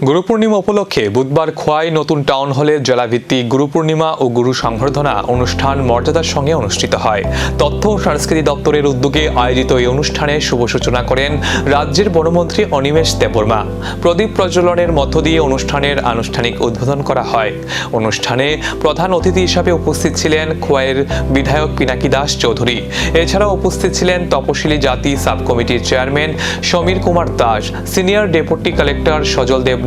গুরু পূর্ণিমা উপলক্ষে বুধবার খোয়াই নতুন টাউন হলে জেলাভিত্তিক গুরু পূর্ণিমা ও গুরু সংবর্ধনা অনুষ্ঠান মর্যাদার সঙ্গে অনুষ্ঠিত হয়। তথ্য ও সংস্কৃতি দপ্তরের উদ্যোগে আয়োজিত এই অনুষ্ঠানে শুভ সূচনা করেন রাজ্যের বনমন্ত্রী অনিমেষ দেববর্মা। প্রদীপ প্রজ্বলনের মধ্য দিয়ে অনুষ্ঠানের আনুষ্ঠানিক উদ্বোধন করা হয়। অনুষ্ঠানে প্রধান অতিথি হিসাবে উপস্থিত ছিলেন খোয়াইয়ের বিধায়ক পিনাকি দাস চৌধুরী। এছাড়াও উপস্থিত ছিলেন তপশিলি জাতি সাব কমিটির chairman Samir Kumar Das, senior deputy collector Sajal Deb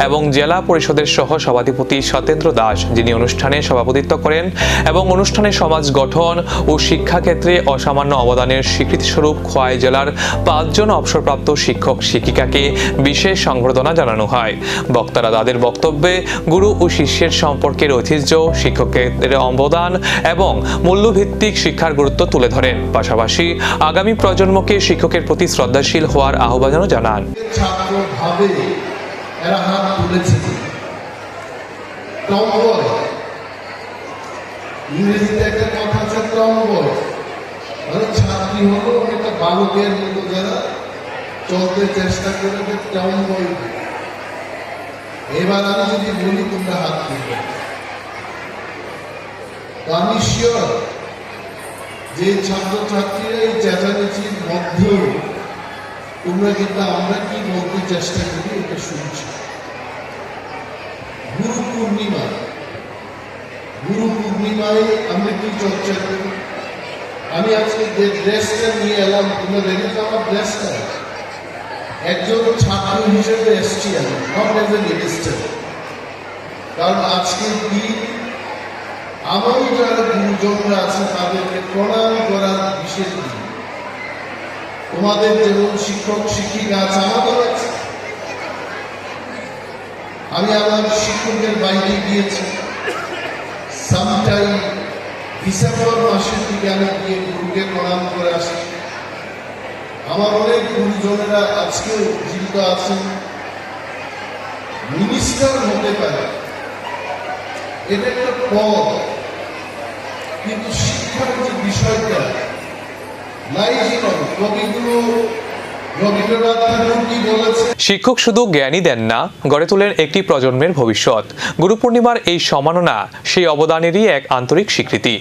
এবং জেলা পরিষদের সহ সভাধিপতি সতেন্দ্র দাস, যিনি অনুষ্ঠানে সভাপতিত্ব করেন এবং অনুষ্ঠানে সমাজ গঠন ও শিক্ষা ক্ষেত্রে অসামান্য অবদানের স্বীকৃতিস্বরূপ খোয়াই জেলার 5 জন অবসরপ্রাপ্ত শিক্ষক শিক্ষিকাকে বিশেষ সংবর্ধনা জানানো হয়। বক্তারা তাদের বক্তব্যে গুরু ও শিষ্যের সম্পর্কের ঐতিহ্য, শিক্ষকের অবদান এবং মূল্যভিত্তিক শিক্ষার গুরুত্ব তুলে ধরেন। পাশাপাশি আগামী প্রজন্মকে শিক্ষকের প্রতি শ্রদ্ধাশীল হওয়ার আহ্বানও জানান। এরা হাত তুলেছে। টমবয়, ইংরেজিতে একটা কথা আছে টমবয়, মানে ছাত্রী হলো একটা বালকের মতো যারা চলতে চেষ্টা করে টমবয়। এবার আমি যদি বলি তোমরা হাত তুলবে, আমি শিওর যে ছাত্রছাত্রীরা এই চেঁচামেচির মধ্যেও তোমরা কিন্তু আমরা কি বলতে চেষ্টা করি এটা শুনছি। গুরু পূর্ণিমায় আমরা কি চর্চা করি? আমি আজকে যে ড্রেসটা নিয়ে এলাম, তোমরা দেখেছো আমার ড্রেসটা, একজন ছাত্র হিসেবে এসছি আমি, নট এজ এ মিনিস্টার। কারণ আজকের দিন আমারও যারা গুরুজনরা আছে তাদেরকে প্রণাম করার বিশেষ দিন। তোমাদের যেমন শিক্ষক শিক্ষিকা আছে, আমাদের আছে। আমি আমার শিক্ষকের বাইরে গিয়েছি, সামটাইম ডিসেম্বর মাসের দিকে আমি গিয়ে গুরুকে প্রণাম করে আসি। আমার অনেক গুরুজনেরা আজকেও জীবিত আছেন। মিনিস্টার হতে পারে, এটা একটা পদ, কিন্তু শিক্ষার যে বিষয়টা শিক্ষক শুধু জ্ঞানই দেন না, গড়ে তোলেন একটি প্রজন্মের ভবিষ্যৎ। গুরু পূর্ণিমার এই সম্মাননা সেই অবদানেরই এক আন্তরিক স্বীকৃতি।